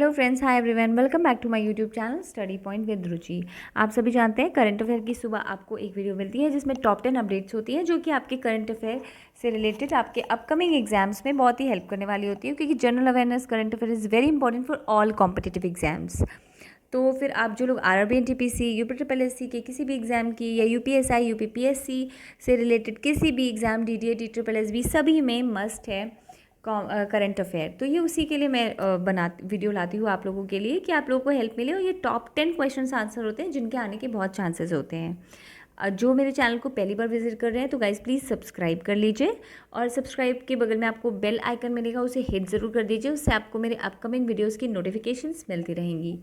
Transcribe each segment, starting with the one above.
Hello friends, hi everyone, welcome back to my YouTube channel study point with Ruchi. आप सभी जानते हैं current affair की सुबह आपको एक वीडियो मिलती है जिसमें टॉप 10 अपडेट्स होती हैं जो कि आपके करंट अफेयर से रिलेटेड आपके अपकमिंग एग्जाम्स में बहुत ही हेल्प करने वाली होती है, क्योंकि general awareness current affair is very important for all competitive exams. तो फिर आप जो लोग RRB NTPC, UP triple SC के किसी भी एग्ज़ाम की या यूपीएसआई यूपीपीएससी से रिलेटेड किसी भी एग्ज़ाम, डीडीए ट्रिपल एसबी सभी में मस्ट है करंट अफेयर। तो ये उसी के लिए मैं वीडियो लाती हूँ आप लोगों के लिए कि आप लोगों को हेल्प मिले। और ये टॉप 10 क्वेश्चन आंसर होते हैं जिनके आने के बहुत चांसेस होते हैं। जो मेरे चैनल को पहली बार विजिट कर रहे हैं तो गाइज प्लीज़ सब्सक्राइब कर लीजिए, और सब्सक्राइब के बगल में आपको बेल आइकन मिलेगा, उसे हिट ज़रूर कर दीजिए। उससे आपको मेरे अपकमिंग वीडियोज़ की नोटिफिकेशंस मिलती रहेंगी।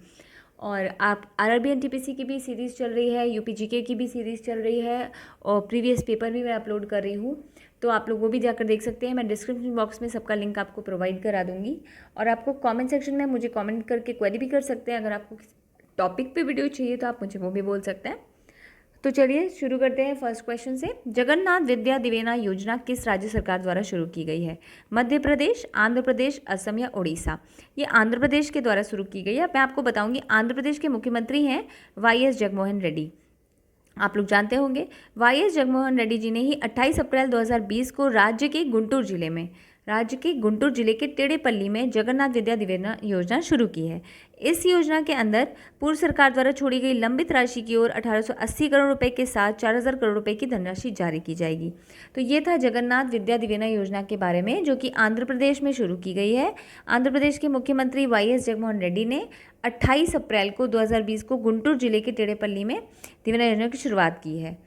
और आप आरआरबी एनटीपीसी की भी सीरीज़ चल रही है, यूपीजीके की भी सीरीज़ चल रही है, और प्रीवियस पेपर भी मैं अपलोड कर रही हूँ, तो आप लोग वो भी जाकर देख सकते हैं। मैं डिस्क्रिप्शन बॉक्स में सबका लिंक आपको प्रोवाइड करा दूँगी। और आपको कमेंट सेक्शन में मुझे कमेंट करके क्वेरी भी कर सकते हैं। अगर आपको किसी टॉपिक पे वीडियो चाहिए तो आप मुझे वो भी बोल सकते हैं। तो चलिए शुरू करते हैं फर्स्ट क्वेश्चन से। जगन्नाथ विद्या दिवेना योजना किस राज्य सरकार द्वारा शुरू की गई है? मध्य प्रदेश, आंध्र प्रदेश, असम या उड़ीसा? ये आंध्र प्रदेश के द्वारा शुरू की गई है। मैं आपको बताऊंगी, आंध्र प्रदेश के मुख्यमंत्री हैं वाईएस जगनमोहन रेड्डी। आप लोग जानते होंगे वाईएस जगनमोहन रेड्डी जी ने ही 28 अप्रैल 2020 को राज्य के गुंटूर जिले के टेढ़ेपल्ली में जगन्नाथ विद्या दिवेना योजना शुरू की है। इस योजना के अंदर पूर्व सरकार द्वारा छोड़ी गई लंबित राशि की ओर 1880 करोड़ रुपए के साथ 4000 करोड़ रुपए की धनराशि जारी की जाएगी। तो ये था जगन्नाथ विद्या दिवेना योजना के बारे में, जो कि आंध्र प्रदेश में शुरू की गई है। आंध्र प्रदेश के मुख्यमंत्री वाईएस जगनमोहन रेड्डी ने 28 अप्रैल को 2020 को गुंटूर जिले के टेढ़ेपल्ली में दिवेना योजना की शुरुआत की है।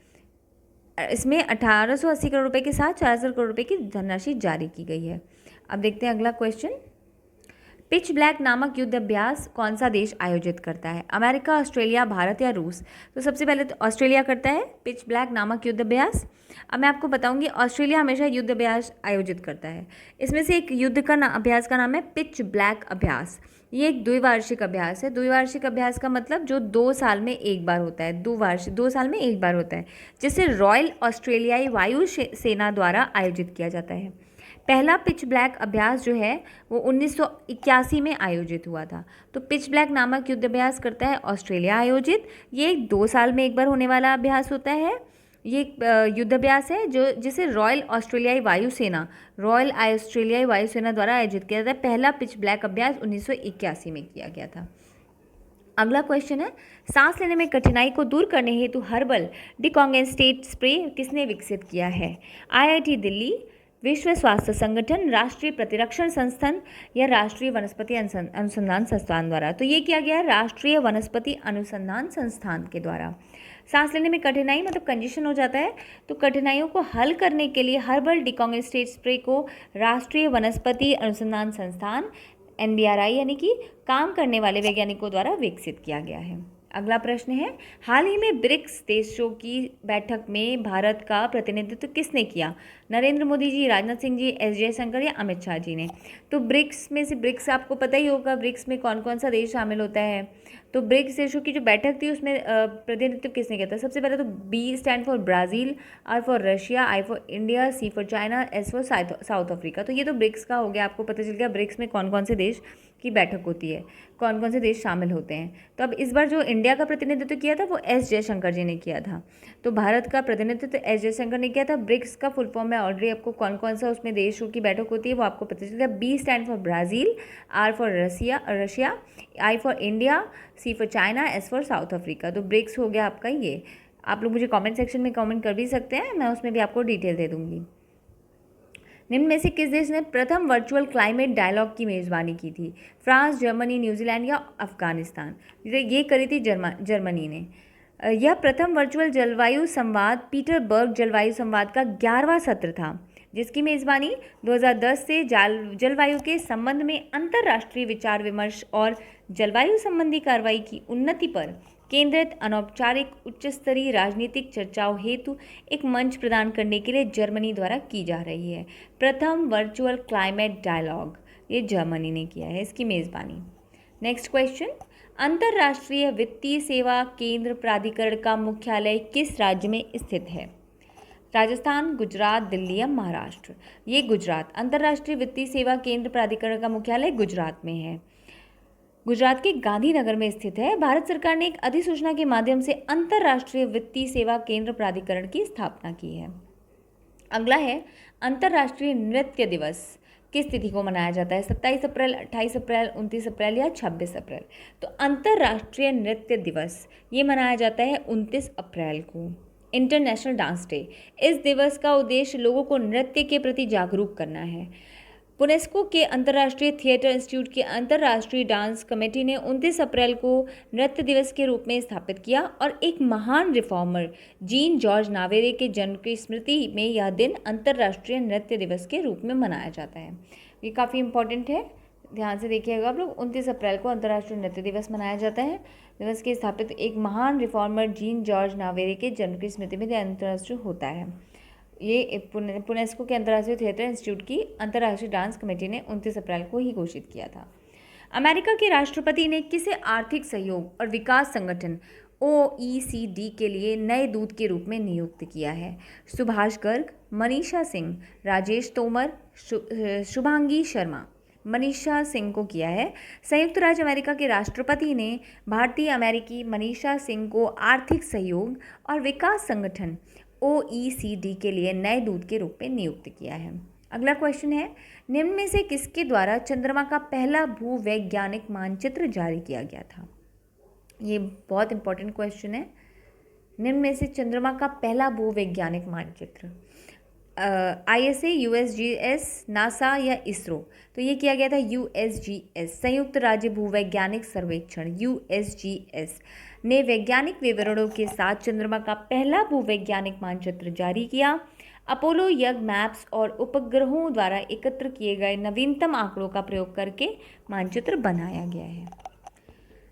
इसमें 1880 करोड़ रुपए के साथ 4000 करोड़ रुपए की धनराशि जारी की गई है। अब देखते हैं अगला क्वेश्चन। पिच ब्लैक नामक युद्ध अभ्यास कौन सा देश आयोजित करता है? अमेरिका, ऑस्ट्रेलिया, भारत या रूस? तो सबसे पहले तो ऑस्ट्रेलिया करता है पिच ब्लैक नामक युद्ध अभ्यास। अब मैं आपको बताऊंगी, ऑस्ट्रेलिया हमेशा युद्ध अभ्यास आयोजित करता है। इसमें से एक युद्ध का अभ्यास का नाम है पिच ब्लैक अभ्यास। ये एक द्विवार्षिक अभ्यास है। द्विवार्षिक अभ्यास का मतलब जो 2 साल में एक बार होता है, 2 साल में एक बार होता है, जिसे रॉयल ऑस्ट्रेलियाई वायु सेना द्वारा आयोजित किया जाता है। पहला पिच ब्लैक अभ्यास जो है वो 1981 में आयोजित हुआ था। तो पिच ब्लैक नामक युद्ध अभ्यास करता है ऑस्ट्रेलिया आयोजित। ये 2 साल में एक बार होने वाला अभ्यास होता है। ये युद्ध अभ्यास है जिसे रॉयल ऑस्ट्रेलियाई वायुसेना द्वारा आयोजित किया जाता है। पहला पिच ब्लैक अभ्यास 1981 में किया गया था। अगला क्वेश्चन है, सांस लेने में कठिनाई को दूर करने हेतु हर्बल डिकॉन्गेस्टेट स्प्रे किसने विकसित किया है? आईआईटी दिल्ली, विश्व स्वास्थ्य संगठन, राष्ट्रीय प्रतिरक्षण संस्थान या राष्ट्रीय वनस्पति अनुसंधान संस्थान द्वारा? तो ये किया गया राष्ट्रीय वनस्पति अनुसंधान संस्थान के द्वारा। सांस लेने में कठिनाई मतलब कंजेशन हो जाता है, तो कठिनाइयों को हल करने के लिए हर्बल डिकॉन्गेस्टेट स्प्रे को राष्ट्रीय वनस्पति अनुसंधान संस्थान NBRI यानी कि काम करने वाले वैज्ञानिकों द्वारा विकसित किया गया है। अगला प्रश्न है, हाल ही में ब्रिक्स देशों की बैठक में भारत का प्रतिनिधित्व किसने किया? नरेंद्र मोदी जी, राजनाथ सिंह जी, एस जयशंकर या अमित शाह जी ने? तो ब्रिक्स में से, ब्रिक्स आपको पता ही होगा ब्रिक्स में कौन कौन सा देश शामिल होता है। तो ब्रिक्स देशों की जो बैठक थी उसमें प्रतिनिधित्व किसने किया था? सबसे पहले तो B stand for Brazil, R for Russia, I for India, C for China, S for south Africa. तो ये तो ब्रिक्स का हो गया, आपको पता चल गया ब्रिक्स में कौन कौन से देश की बैठक होती है, कौन कौन से देश शामिल होते हैं। तो अब इस बार जो इंडिया का प्रतिनिधित्व किया था वो एस जयशंकर जी ने किया था। तो भारत का प्रतिनिधित्व एस जयशंकर ने किया था। ब्रिक्स का फुल फॉर्म है ऑलरेडी आपको कौन कौन सा उसमें देशों की बैठक होती है वो आपको पता चल गया। B stand for Brazil, R for Russia, I for India, C for China, S for south Africa. तो ब्रिक्स हो गया आपका ये। आप लोग मुझे कमेंट सेक्शन में कमेंट कर भी सकते हैं, मैं उसमें भी आपको डिटेल दे दूँगी। निम्न में से किस देश ने प्रथम वर्चुअल क्लाइमेट डायलॉग की मेज़बानी की थी? फ्रांस, जर्मनी, न्यूजीलैंड या अफगानिस्तान? ये करी थी जर्मनी ने। यह प्रथम वर्चुअल जलवायु संवाद पीटरबर्ग जलवायु संवाद का 11वां सत्र था, जिसकी मेज़बानी 2010 से जलवायु के संबंध में अंतर्राष्ट्रीय विचार विमर्श और जलवायु संबंधी कार्रवाई की उन्नति पर केंद्रित अनौपचारिक उच्च स्तरीय राजनीतिक चर्चाओं हेतु एक मंच प्रदान करने के लिए जर्मनी द्वारा की जा रही है। प्रथम वर्चुअल क्लाइमेट डायलॉग ये जर्मनी ने किया है, इसकी मेज़बानी। नेक्स्ट क्वेश्चन, अंतर्राष्ट्रीय वित्तीय सेवा केंद्र प्राधिकरण का मुख्यालय किस राज्य में स्थित है? राजस्थान, गुजरात, दिल्ली या महाराष्ट्र? ये गुजरात। अंतर्राष्ट्रीय वित्तीय सेवा केंद्र प्राधिकरण का मुख्यालय गुजरात में है। गुजरात के गांधीनगर में स्थित है। भारत सरकार ने एक अधिसूचना के माध्यम से अंतर्राष्ट्रीय वित्तीय सेवा केंद्र प्राधिकरण की स्थापना की है। अगला है अंतर्राष्ट्रीय नृत्य दिवस किस तिथि को मनाया जाता है? 27 अप्रैल, 28 अप्रैल, 29 अप्रैल या 26 अप्रैल? तो अंतर्राष्ट्रीय नृत्य दिवस ये मनाया जाता है 29 अप्रैल को। इंटरनेशनल डांस डे, इस दिवस का उद्देश्य लोगों को नृत्य के प्रति जागरूक करना है। यूनेस्को के अंतर्राष्ट्रीय थिएटर इंस्टीट्यूट की अंतर्राष्ट्रीय डांस कमेटी ने 29 अप्रैल को नृत्य दिवस के रूप में स्थापित किया और एक महान रिफॉर्मर जीन जॉर्ज नावेरे के जन्म की स्मृति में यह दिन अंतर्राष्ट्रीय नृत्य दिवस के रूप में मनाया जाता है। ये काफ़ी इंपॉर्टेंट है, ध्यान से देखिएगा आप लोग। 29 अप्रैल को अंतर्राष्ट्रीय नृत्य दिवस मनाया जाता है। दिवस के स्थापित एक महान रिफॉर्मर जीन जॉर्ज नावेरे के जन्म की स्मृति में अंतर्राष्ट्रीय होता है। ये यूनेस्को के अंतर्राष्ट्रीय थिएटर इंस्टीट्यूट की अंतर्राष्ट्रीय डांस कमेटी ने 29 अप्रैल को ही घोषित किया था। अमेरिका के राष्ट्रपति ने किसे आर्थिक सहयोग और विकास संगठन OECD के लिए नए दूत के रूप में नियुक्त किया है? सुभाष गर्ग, मनीषा सिंह, राजेश तोमर, शुभांगी शर्मा। मनीषा सिंह को किया है। संयुक्त राज्य अमेरिका के राष्ट्रपति ने भारतीय अमेरिकी मनीषा सिंह को आर्थिक सहयोग और विकास संगठन OECD के लिए नए दूत के रूप में नियुक्त किया है। अगला क्वेश्चन है, निम्न में से किसके द्वारा चंद्रमा का पहला भूवैज्ञानिक मानचित्र जारी किया गया था? ये बहुत इंपॉर्टेंट क्वेश्चन है। निम्न में से चंद्रमा का पहला भूवैज्ञानिक मानचित्र ISA, USGS, नासा या इसरो? तो ये किया गया था USGS, संयुक्त राज्य भूवैज्ञानिक सर्वेक्षण USGS ने वैज्ञानिक विवरणों के साथ चंद्रमा का पहला भूवैज्ञानिक मानचित्र जारी किया। अपोलो यज्ञ मैप्स और उपग्रहों द्वारा एकत्र किए गए नवीनतम आंकड़ों का प्रयोग करके मानचित्र बनाया गया है।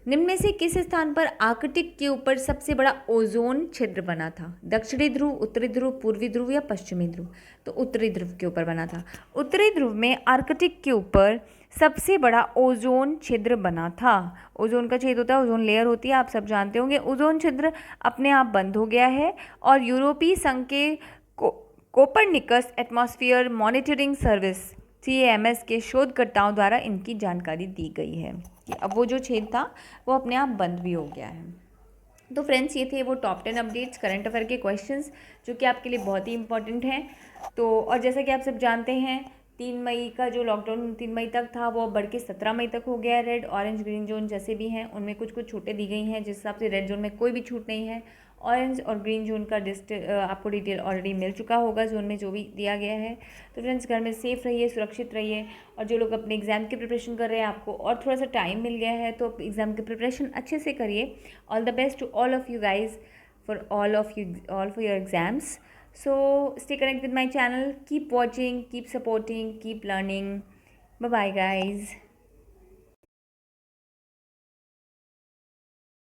निम्न में से किस स्थान पर आर्कटिक के ऊपर सबसे बड़ा ओजोन छिद्र बना था? दक्षिणी ध्रुव, उत्तरी ध्रुव, पूर्वी ध्रुव या पश्चिमी ध्रुव? तो उत्तरी ध्रुव के ऊपर बना था। उत्तरी ध्रुव में आर्कटिक के ऊपर सबसे बड़ा ओजोन छिद्र बना था। ओजोन का छेद होता है, ओजोन लेयर होती है, आप सब जानते होंगे। ओजोन छिद्र अपने आप बंद हो गया है और यूरोपीय संघ के Copernicus atmosphere monitoring service CAMS के शोधकर्ताओं द्वारा इनकी जानकारी दी गई है कि अब वो जो छेद था वो अपने आप बंद भी हो गया है। तो फ्रेंड्स, ये थे वो टॉप 10 अपडेट्स करंट अफेयर के क्वेश्चंस जो कि आपके लिए बहुत ही इंपॉर्टेंट हैं। तो और जैसा कि आप सब जानते हैं, 3 मई का जो लॉकडाउन 3 मई तक था वो बढ़ के 17 मई तक हो गया है। रेड, ऑरेंज, ग्रीन जोन जैसे भी हैं उनमें कुछ कुछ छूटें दी गई हैं, जिस हिसाब से रेड जोन में कोई भी छूट नहीं है। ऑरेंज और ग्रीन जोन का आपको डिटेल ऑलरेडी मिल चुका होगा, जोन में जो भी दिया गया है। तो फ्रेंड्स, घर में सेफ रहिए, सुरक्षित रहिए। और जो लोग अपने एग्ज़ाम की प्रिपरेशन कर रहे हैं, आपको और थोड़ा सा टाइम मिल गया है तो एग्ज़ाम की प्रिपरेशन अच्छे से करिए। All the best to all of you guys for all for your exams. So stay connected with my channel, keep watching, keep supporting, keep learning. Bye bye guys.